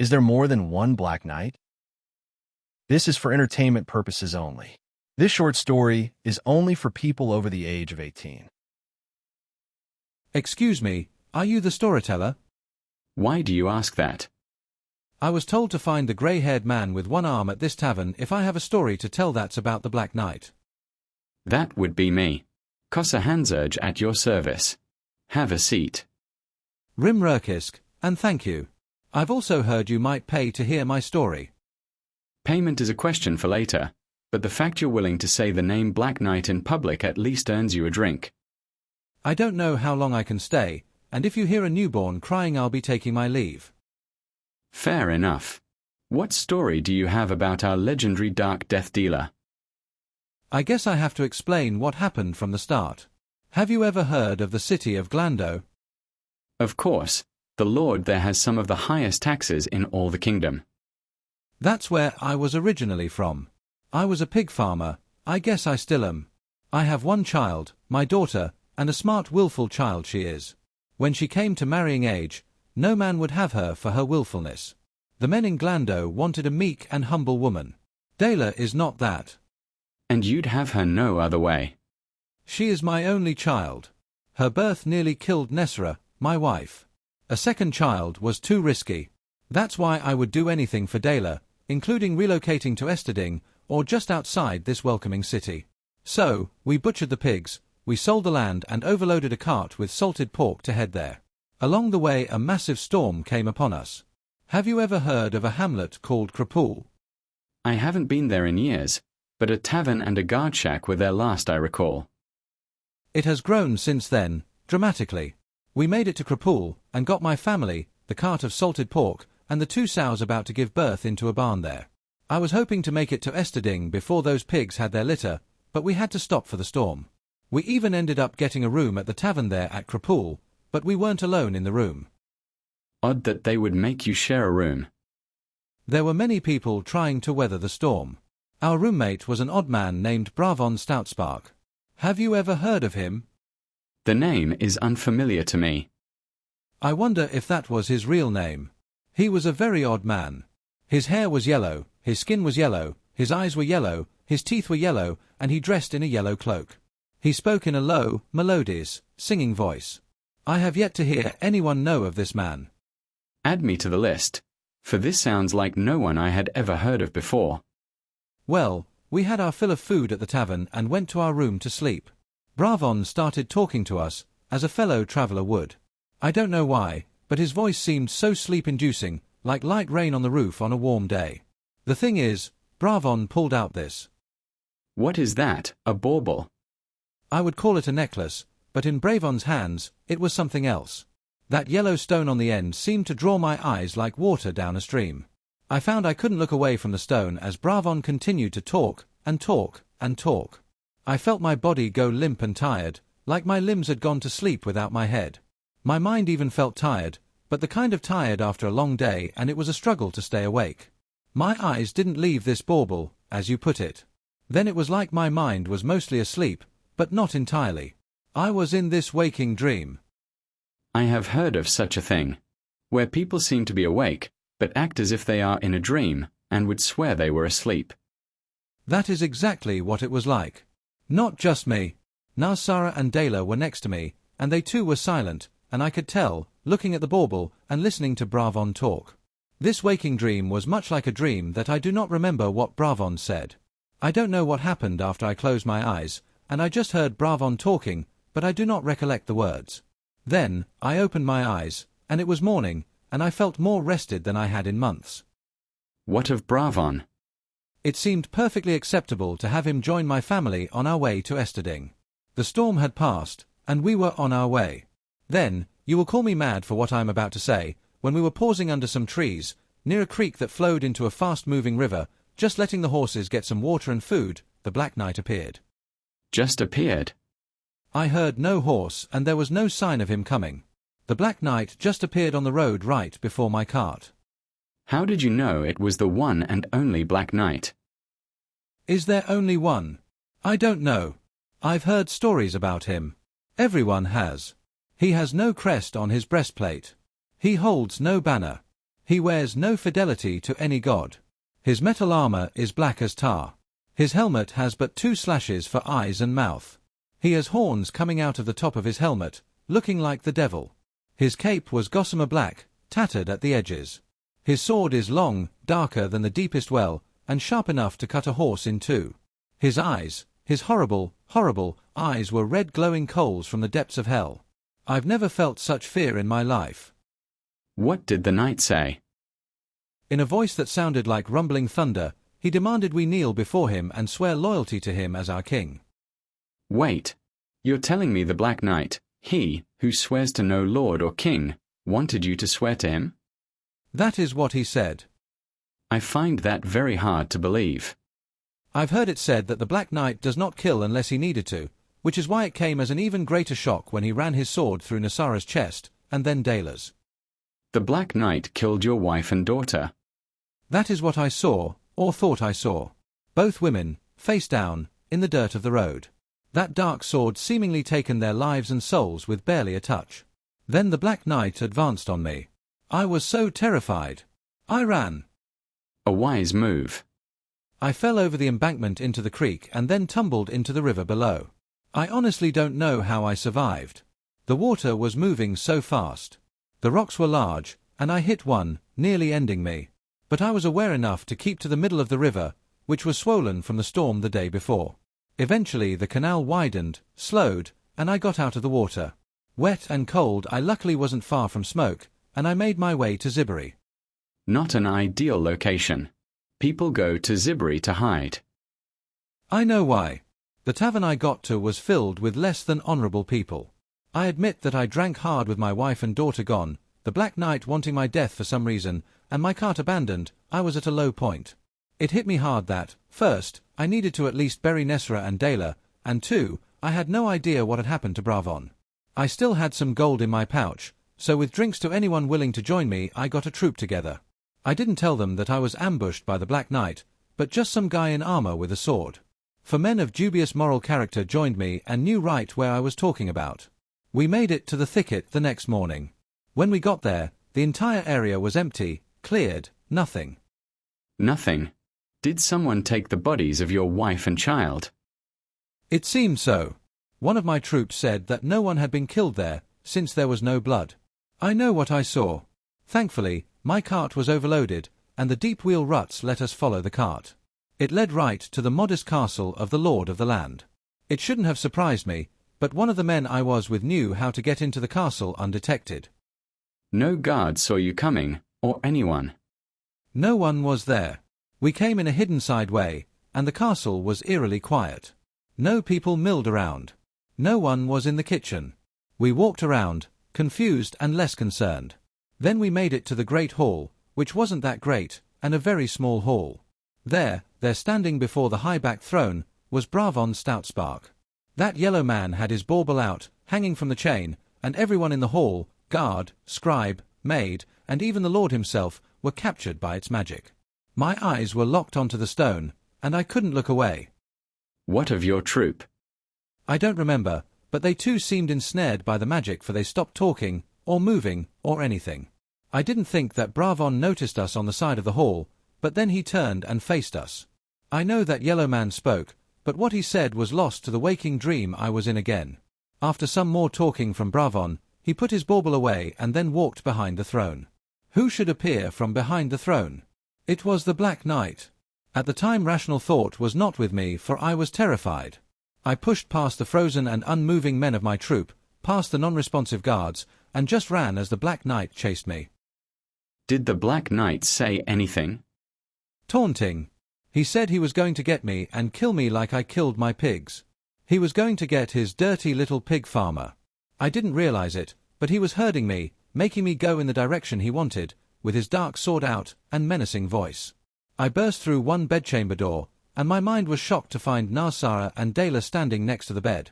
Is there more than one Black Knight? This is for entertainment purposes only. This short story is only for people over the age of 18. Excuse me, are you the storyteller? Why do you ask that? I was told to find the grey-haired man with one arm at this tavern if I have a story to tell that's about the Black Knight. That would be me. Kosa Hansurge at your service. Have a seat. Rim Rurkisk, and thank you. I've also heard you might pay to hear my story. Payment is a question for later, but the fact you're willing to say the name Black Knight in public at least earns you a drink. I don't know how long I can stay, and if you hear a newborn crying I'll be taking my leave. Fair enough. What story do you have about our legendary Dark Death dealer? I guess I have to explain what happened from the start. Have you ever heard of the city of Glando? Of course. The Lord there has some of the highest taxes in all the kingdom. That's where I was originally from. I was a pig farmer. I guess I still am. I have one child, my daughter, and a smart, willful child she is. When she came to marrying age, no man would have her for her willfulness. The men in Glando wanted a meek and humble woman. Dela is not that. And you'd have her no other way. She is my only child. Her birth nearly killed Nessra, my wife. A second child was too risky. That's why I would do anything for Dela, including relocating to Esterding, or just outside this welcoming city. So, we butchered the pigs, we sold the land and overloaded a cart with salted pork to head there. Along the way a massive storm came upon us. Have you ever heard of a hamlet called Krapul? I haven't been there in years, but a tavern and a guard shack were there last I recall. It has grown since then, dramatically. We made it to Krapul, and got my family, the cart of salted pork, and the 2 sows about to give birth into a barn there. I was hoping to make it to Esterding before those pigs had their litter, but we had to stop for the storm. We even ended up getting a room at the tavern there at Krapul, but we weren't alone in the room. Odd that they would make you share a room. There were many people trying to weather the storm. Our roommate was an odd man named Bravon Stoutspark. Have you ever heard of him? The name is unfamiliar to me. I wonder if that was his real name. He was a very odd man. His hair was yellow, his skin was yellow, his eyes were yellow, his teeth were yellow, and he dressed in a yellow cloak. He spoke in a low, melodious, singing voice. I have yet to hear anyone know of this man. Add me to the list, for this sounds like no one I had ever heard of before. Well, we had our fill of food at the tavern and went to our room to sleep. Bravon started talking to us, as a fellow traveller would. I don't know why, but his voice seemed so sleep-inducing, like light rain on the roof on a warm day. The thing is, Bravon pulled out this. What is that, a bauble? I would call it a necklace, but in Bravon's hands, it was something else. That yellow stone on the end seemed to draw my eyes like water down a stream. I found I couldn't look away from the stone as Bravon continued to talk, and talk, and talk. I felt my body go limp and tired, like my limbs had gone to sleep without my head. My mind even felt tired, but the kind of tired after a long day, and it was a struggle to stay awake. My eyes didn't leave this bauble, as you put it. Then it was like my mind was mostly asleep, but not entirely. I was in this waking dream. I have heard of such a thing, where people seem to be awake, but act as if they are in a dream, and would swear they were asleep. That is exactly what it was like. Not just me. Narsara and Dela were next to me, and they too were silent, and I could tell, looking at the bauble and listening to Bravon talk. This waking dream was much like a dream that I do not remember what Bravon said. I don't know what happened after I closed my eyes, and I just heard Bravon talking, but I do not recollect the words. Then, I opened my eyes, and it was morning, and I felt more rested than I had in months. What of Bravon? It seemed perfectly acceptable to have him join my family on our way to Esterding. The storm had passed, and we were on our way. Then, you will call me mad for what I am about to say, when we were pausing under some trees, near a creek that flowed into a fast-moving river, just letting the horses get some water and food, the Black Knight appeared. Just appeared? I heard no horse, and there was no sign of him coming. The Black Knight just appeared on the road right before my cart. How did you know it was the one and only Black Knight? Is there only one? I don't know. I've heard stories about him. Everyone has. He has no crest on his breastplate. He holds no banner. He wears no fidelity to any god. His metal armor is black as tar. His helmet has but 2 slashes for eyes and mouth. He has horns coming out of the top of his helmet, looking like the devil. His cape was gossamer black, tattered at the edges. His sword is long, darker than the deepest well, and sharp enough to cut a horse in 2. His eyes, his horrible, horrible eyes were red glowing coals from the depths of hell. I've never felt such fear in my life. What did the knight say? In a voice that sounded like rumbling thunder, he demanded we kneel before him and swear loyalty to him as our king. Wait. You're telling me the Black Knight, he, who swears to no lord or king, wanted you to swear to him? That is what he said. I find that very hard to believe. I've heard it said that the Black Knight does not kill unless he needed to, which is why it came as an even greater shock when he ran his sword through Nasara's chest, and then Dayla's. The Black Knight killed your wife and daughter. That is what I saw, or thought I saw. Both women, face down, in the dirt of the road. That dark sword seemingly taken their lives and souls with barely a touch. Then the Black Knight advanced on me. I was so terrified. I ran. A wise move. I fell over the embankment into the creek and then tumbled into the river below. I honestly don't know how I survived. The water was moving so fast. The rocks were large, and I hit one, nearly ending me. But I was aware enough to keep to the middle of the river, which was swollen from the storm the day before. Eventually the canal widened, slowed, and I got out of the water. Wet and cold, I luckily wasn't far from smoke, and I made my way to Zibari. Not an ideal location. People go to Zibari to hide. I know why. The tavern I got to was filled with less than honorable people. I admit that I drank hard with my wife and daughter gone, the Black Knight wanting my death for some reason, and my cart abandoned. I was at a low point. It hit me hard that, first, I needed to at least bury Nesra and Dayla, and 2, I had no idea what had happened to Bravon. I still had some gold in my pouch, so with drinks to anyone willing to join me, I got a troop together. I didn't tell them that I was ambushed by the Black Knight, but just some guy in armor with a sword. For men of dubious moral character joined me and knew right where I was talking about. We made it to the thicket the next morning. When we got there, the entire area was empty, cleared, nothing. Nothing. Did someone take the bodies of your wife and child? It seemed so. One of my troops said that no one had been killed there, since there was no blood. I know what I saw. Thankfully, my cart was overloaded, and the deep wheel ruts let us follow the cart. It led right to the modest castle of the lord of the land. It shouldn't have surprised me, but one of the men I was with knew how to get into the castle undetected. No guard saw you coming, or anyone? No one was there. We came in a hidden side way, and the castle was eerily quiet. No people milled around. No one was in the kitchen. We walked around, confused and less concerned. Then we made it to the great hall, which wasn't that great, and a very small hall. There standing before the high-backed throne, was Bravon Stoutspark. That yellow man had his bauble out, hanging from the chain, and everyone in the hall, guard, scribe, maid, and even the lord himself, were captured by its magic. My eyes were locked onto the stone, and I couldn't look away. What of your troop? I don't remember, but they too seemed ensnared by the magic, for they stopped talking, or moving, or anything. I didn't think that Bravon noticed us on the side of the hall, but then he turned and faced us. I know that yellow man spoke, but what he said was lost to the waking dream I was in again. After some more talking from Bravon, he put his bauble away and then walked behind the throne. Who should appear from behind the throne? It was the Black Knight. At the time rational thought was not with me, for I was terrified. I pushed past the frozen and unmoving men of my troop, past the non-responsive guards, and just ran as the Black Knight chased me. Did the Black Knight say anything? Taunting. He said he was going to get me and kill me like I killed my pigs. He was going to get his dirty little pig farmer. I didn't realize it, but he was herding me, making me go in the direction he wanted, with his dark sword out and menacing voice. I burst through one bedchamber door, and my mind was shocked to find Nasara and Dayla standing next to the bed.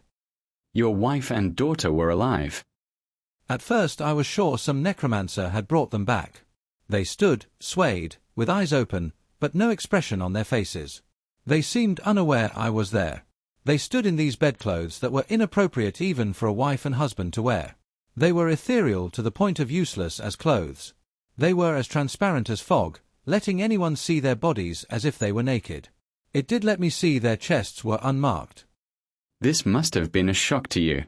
Your wife and daughter were alive. At first I was sure some necromancer had brought them back. They stood, swayed, with eyes open, but no expression on their faces. They seemed unaware I was there. They stood in these bedclothes that were inappropriate even for a wife and husband to wear. They were ethereal to the point of useless as clothes. They were as transparent as fog, letting anyone see their bodies as if they were naked. It did let me see their chests were unmarked. This must have been a shock to you.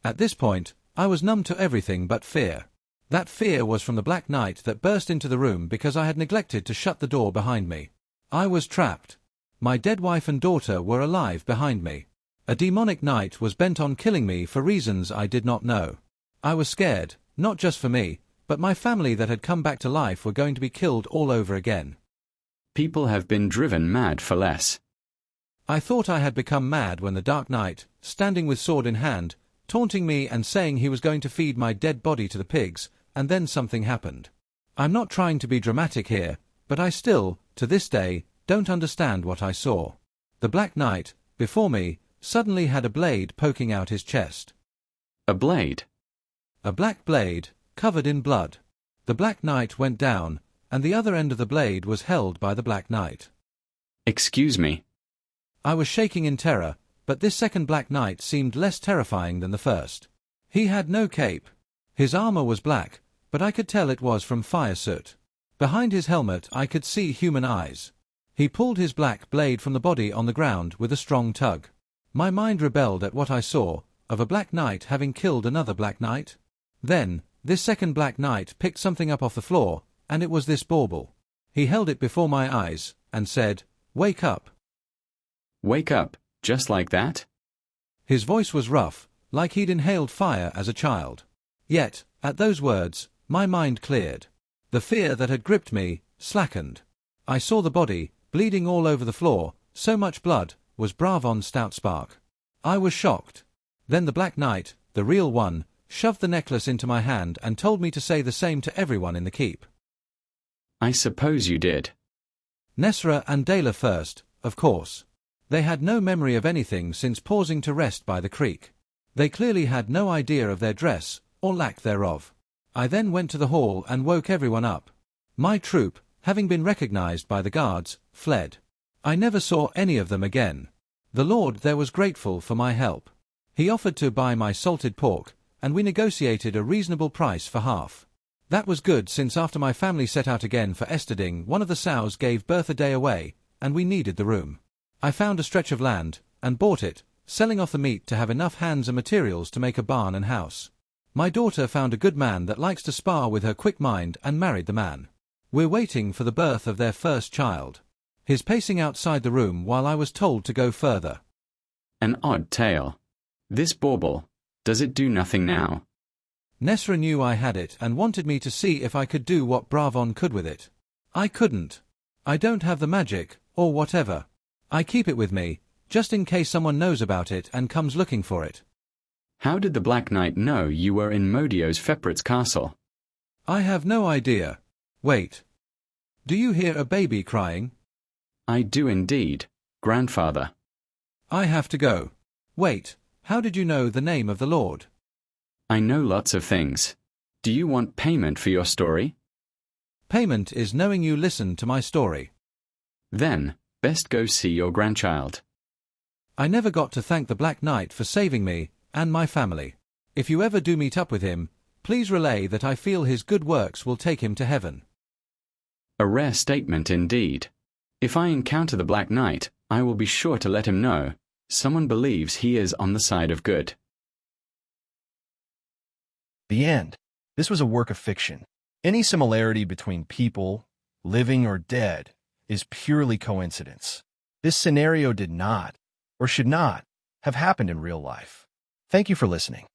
At this point, I was numb to everything but fear. That fear was from the Black Knight that burst into the room because I had neglected to shut the door behind me. I was trapped. My dead wife and daughter were alive behind me. A demonic knight was bent on killing me for reasons I did not know. I was scared, not just for me, but my family that had come back to life were going to be killed all over again. People have been driven mad for less. I thought I had become mad when the Dark Knight, standing with sword in hand, taunting me and saying he was going to feed my dead body to the pigs, and then something happened. I'm not trying to be dramatic here, but I still, to this day, don't understand what I saw. The Black Knight, before me, suddenly had a blade poking out his chest. A blade? A black blade, covered in blood. The Black Knight went down, and the other end of the blade was held by the Black Knight. Excuse me. I was shaking in terror, but this second Black Knight seemed less terrifying than the first. He had no cape. His armor was black, but I could tell it was from fire soot. Behind his helmet I could see human eyes. He pulled his black blade from the body on the ground with a strong tug. My mind rebelled at what I saw, of a Black Knight having killed another Black Knight. Then, this second Black Knight picked something up off the floor, and it was this bauble. He held it before my eyes, and said, "Wake up." Wake up, just like that? His voice was rough, like he'd inhaled fire as a child. Yet, at those words, my mind cleared. The fear that had gripped me slackened. I saw the body, bleeding all over the floor, so much blood, was Bravon Stoutspark. I was shocked. Then the Black Knight, the real one, shoved the necklace into my hand and told me to say the same to everyone in the keep. I suppose you did. Nessra and Dela first, of course. They had no memory of anything since pausing to rest by the creek. They clearly had no idea of their dress, or lack thereof. I then went to the hall and woke everyone up. My troop, having been recognized by the guards, fled. I never saw any of them again. The Lord there was grateful for my help. He offered to buy my salted pork, and we negotiated a reasonable price for half. That was good since after my family set out again for Esterding, one of the sows gave birth a day away, and we needed the room. I found a stretch of land, and bought it, selling off the meat to have enough hands and materials to make a barn and house. My daughter found a good man that likes to spar with her quick mind and married the man. We're waiting for the birth of their first child. He's pacing outside the room while I was told to go further. An odd tale. This bauble, does it do nothing now? Nessra knew I had it and wanted me to see if I could do what Bravon could with it. I couldn't. I don't have the magic, or whatever. I keep it with me, just in case someone knows about it and comes looking for it. How did the Black Knight know you were in Modio's Feprit's castle? I have no idea. Wait. Do you hear a baby crying? I do indeed, grandfather. I have to go. Wait, how did you know the name of the Lord? I know lots of things. Do you want payment for your story? Payment is knowing you listen to my story. Then, best go see your grandchild. I never got to thank the Black Knight for saving me and my family. If you ever do meet up with him, please relay that I feel his good works will take him to heaven. A rare statement indeed. If I encounter the Black Knight, I will be sure to let him know. Someone believes he is on the side of good. The end. This was a work of fiction. Any similarity between people, living or dead, is purely coincidence. This scenario did not, or should not, have happened in real life. Thank you for listening.